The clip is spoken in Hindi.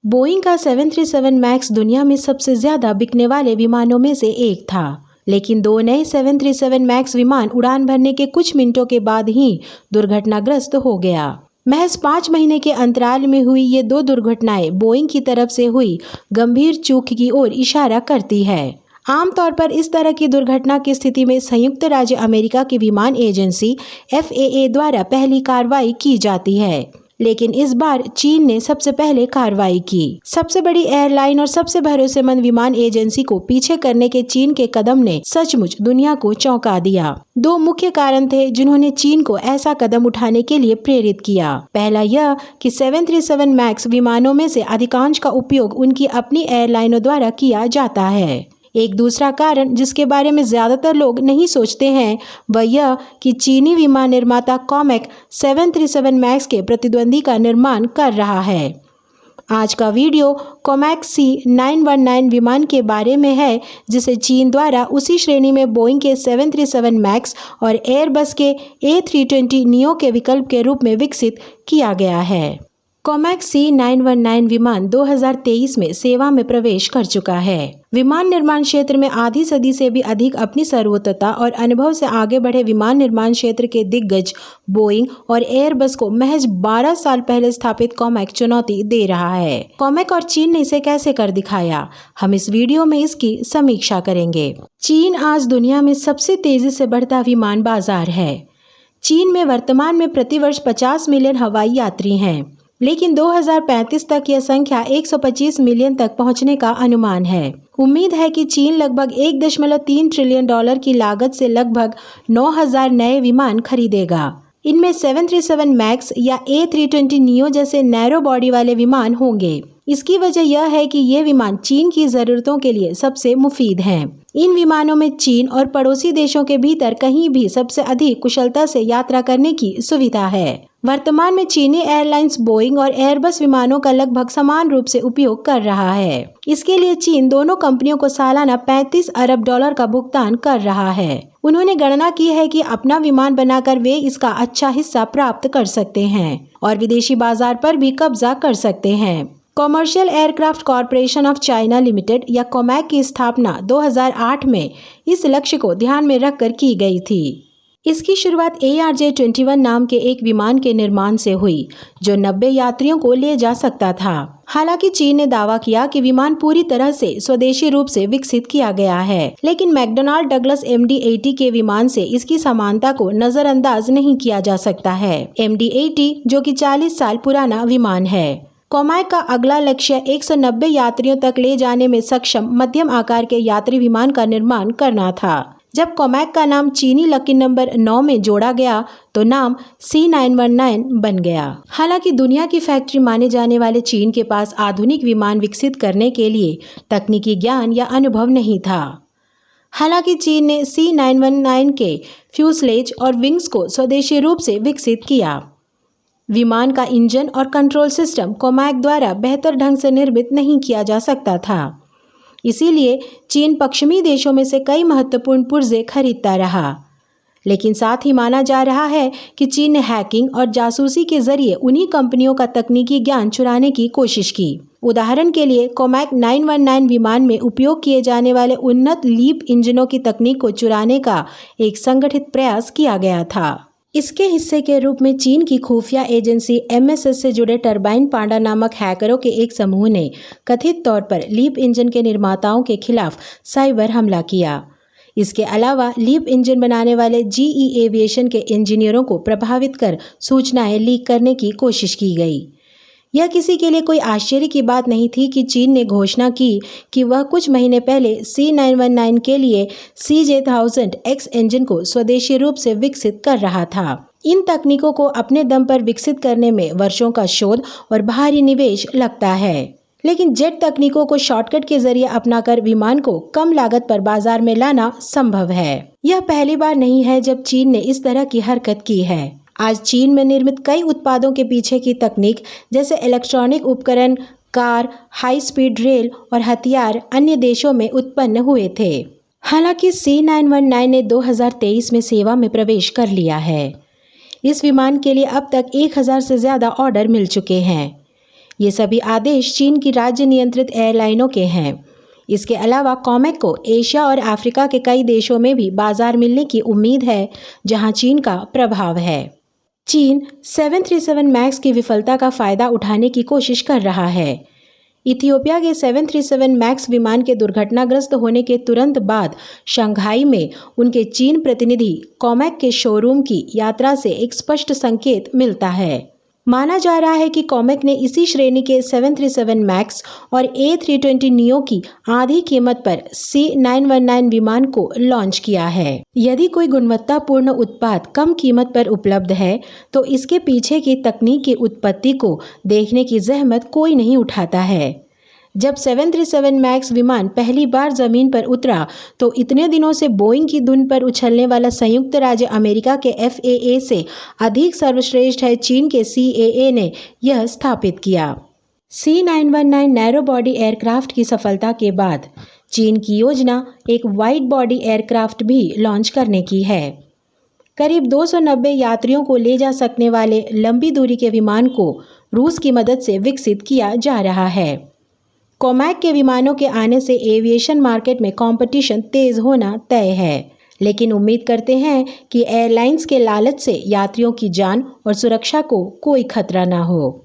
बोइंग का 737 मैक्स दुनिया में सबसे ज़्यादा बिकने वाले विमानों में से एक था, लेकिन दो नए 737 मैक्स विमान उड़ान भरने के कुछ मिनटों के बाद ही दुर्घटनाग्रस्त हो गया। महज 5 महीने के अंतराल में हुई ये दो दुर्घटनाएं बोइंग की तरफ से हुई गंभीर चूक की ओर इशारा करती है। आमतौर पर इस तरह की दुर्घटना की स्थिति में संयुक्त राज्य अमेरिका की विमान एजेंसी FAA द्वारा पहली कार्रवाई की जाती है, लेकिन इस बार चीन ने सबसे पहले कार्रवाई की। सबसे बड़ी एयरलाइन और सबसे भरोसेमंद विमान एजेंसी को पीछे करने के चीन के कदम ने सचमुच दुनिया को चौंका दिया। दो मुख्य कारण थे जिन्होंने चीन को ऐसा कदम उठाने के लिए प्रेरित किया। पहला यह कि 737 मैक्स विमानों में से अधिकांश का उपयोग उनकी अपनी एयरलाइनों द्वारा किया जाता है। एक दूसरा कारण जिसके बारे में ज्यादातर लोग नहीं सोचते हैं वह यह कि चीनी विमान निर्माता कॉमेक 737 मैक्स के प्रतिद्वंदी का निर्माण कर रहा है। आज का वीडियो कॉमेक C919 विमान के बारे में है, जिसे चीन द्वारा उसी श्रेणी में बोइंग के 737 मैक्स और एयरबस के A320 नियो के विकल्प के रूप में विकसित किया गया है। कॉमेक C919 विमान 2023 में सेवा में प्रवेश कर चुका है। विमान निर्माण क्षेत्र में आधी सदी से भी अधिक अपनी सर्वोत्तता और अनुभव से आगे बढ़े विमान निर्माण क्षेत्र के दिग्गज बोइंग और एयरबस को महज 12 साल पहले स्थापित कॉमेक चुनौती दे रहा है। कॉमेक और चीन ने इसे कैसे कर दिखाया, हम इस वीडियो में इसकी समीक्षा करेंगे। चीन आज दुनिया में सबसे तेजी से बढ़ता विमान बाजार है। चीन में वर्तमान में प्रतिवर्ष 50 मिलियन हवाई यात्री हैं, लेकिन 2035 तक यह संख्या 125 मिलियन तक पहुंचने का अनुमान है। उम्मीद है कि चीन लगभग 1.3 ट्रिलियन डॉलर की लागत से लगभग 9,000 नए विमान खरीदेगा। इनमें 737 मैक्स या A320 नियो जैसे नैरो बॉडी वाले विमान होंगे। इसकी वजह यह है कि ये विमान चीन की ज़रूरतों के लिए सबसे मुफीद हैं। इन विमानों में चीन और पड़ोसी देशों के भीतर कहीं भी सबसे अधिक कुशलता से यात्रा करने की सुविधा है। वर्तमान में चीनी एयरलाइंस बोइंग और एयरबस विमानों का लगभग समान रूप से उपयोग कर रहा है। इसके लिए चीन दोनों कंपनियों को सालाना 35 अरब डॉलर का भुगतान कर रहा है। उन्होंने गणना की है कि अपना विमान बनाकर वे इसका अच्छा हिस्सा प्राप्त कर सकते हैं और विदेशी बाजार पर भी कब्जा कर सकते हैं। Commercial aircraft corporation of China limited या कॉमेक की स्थापना 2008 में इस लक्ष्य को ध्यान में रखकर की गई थी। इसकी शुरुआत ARJ-21 नाम के एक विमान के निर्माण से हुई, जो 90 यात्रियों को ले जा सकता था। हालांकि चीन ने दावा किया कि विमान पूरी तरह से स्वदेशी रूप से विकसित किया गया है, लेकिन मैकडॉनल्ड डगलस MD-80 के विमान से इसकी समानता को नजरअंदाज नहीं किया जा सकता है। MD-80 जो कि 40 साल पुराना विमान है। कॉमेक का अगला लक्ष्य 190 यात्रियों तक ले जाने में सक्षम मध्यम आकार के यात्री विमान का निर्माण करना था। जब कॉमेक का नाम चीनी लकी नंबर 9 में जोड़ा गया तो नाम C919 बन गया। हालांकि दुनिया की फैक्ट्री माने जाने वाले चीन के पास आधुनिक विमान विकसित करने के लिए तकनीकी ज्ञान या अनुभव नहीं था। हालांकि चीन ने C919 के फ्यूसलेज और विंग्स को स्वदेशी रूप से विकसित किया। विमान का इंजन और कंट्रोल सिस्टम कॉमेक द्वारा बेहतर ढंग से निर्मित नहीं किया जा सकता था। इसीलिए चीन पश्चिमी देशों में से कई महत्वपूर्ण पुर्जे खरीदता रहा, लेकिन साथ ही माना जा रहा है कि चीन ने हैकिंग और जासूसी के जरिए उन्हीं कंपनियों का तकनीकी ज्ञान चुराने की कोशिश की। उदाहरण के लिए कॉमेक 919 विमान में उपयोग किए जाने वाले उन्नत लीप इंजनों की तकनीक को चुराने का एक संगठित प्रयास किया गया था। इसके हिस्से के रूप में चीन की खुफिया एजेंसी MSS से जुड़े टरबाइन पांडा नामक हैकरों के एक समूह ने कथित तौर पर लीप इंजन के निर्माताओं के खिलाफ साइबर हमला किया। इसके अलावा लीप इंजन बनाने वाले GE एविएशन के इंजीनियरों को प्रभावित कर सूचनाएं लीक करने की कोशिश की गई। यह किसी के लिए कोई आश्चर्य की बात नहीं थी कि चीन ने घोषणा की कि वह कुछ महीने पहले C919 के लिए CJ1000X इंजन को स्वदेशी रूप से विकसित कर रहा था। इन तकनीकों को अपने दम पर विकसित करने में वर्षों का शोध और भारी निवेश लगता है, लेकिन जेट तकनीकों को शॉर्टकट के जरिए अपनाकर विमान को कम लागत पर बाजार में लाना संभव है। यह पहली बार नहीं है जब चीन ने इस तरह की हरकत की है। आज चीन में निर्मित कई उत्पादों के पीछे की तकनीक जैसे इलेक्ट्रॉनिक उपकरण, कार, हाई स्पीड रेल और हथियार अन्य देशों में उत्पन्न हुए थे। हालांकि C919 ने 2023 में सेवा में प्रवेश कर लिया है। इस विमान के लिए अब तक 1000 से ज़्यादा ऑर्डर मिल चुके हैं। ये सभी आदेश चीन की राज्य नियंत्रित एयरलाइनों के हैं। इसके अलावा कॉमेक को एशिया और अफ्रीका के कई देशों में भी बाजार मिलने की उम्मीद है, जहां चीन का प्रभाव है। चीन 737 मैक्स की विफलता का फायदा उठाने की कोशिश कर रहा है। इथियोपिया के 737 मैक्स विमान के दुर्घटनाग्रस्त होने के तुरंत बाद शंघाई में उनके चीन प्रतिनिधि कॉमेक के शोरूम की यात्रा से एक स्पष्ट संकेत मिलता है। माना जा रहा है कि कॉमेक ने इसी श्रेणी के 737 मैक्स और A320 नियो की आधी कीमत पर C919 विमान को लॉन्च किया है। यदि कोई गुणवत्तापूर्ण उत्पाद कम कीमत पर उपलब्ध है तो इसके पीछे की तकनीक की उत्पत्ति को देखने की जहमत कोई नहीं उठाता है। जब 737 मैक्स विमान पहली बार जमीन पर उतरा तो इतने दिनों से बोइंग की धुन पर उछलने वाला संयुक्त राज्य अमेरिका के FAA से अधिक सर्वश्रेष्ठ है चीन के CAA ने यह स्थापित किया। C919 नैरो बॉडी एयरक्राफ्ट की सफलता के बाद चीन की योजना एक वाइड बॉडी एयरक्राफ्ट भी लॉन्च करने की है। करीब 290 यात्रियों को ले जा सकने वाले लंबी दूरी के विमान को रूस की मदद से विकसित किया जा रहा है। कॉमेक के विमानों के आने से एविएशन मार्केट में कंपटीशन तेज होना तय है, लेकिन उम्मीद करते हैं कि एयरलाइंस के लालच से यात्रियों की जान और सुरक्षा को कोई खतरा ना हो।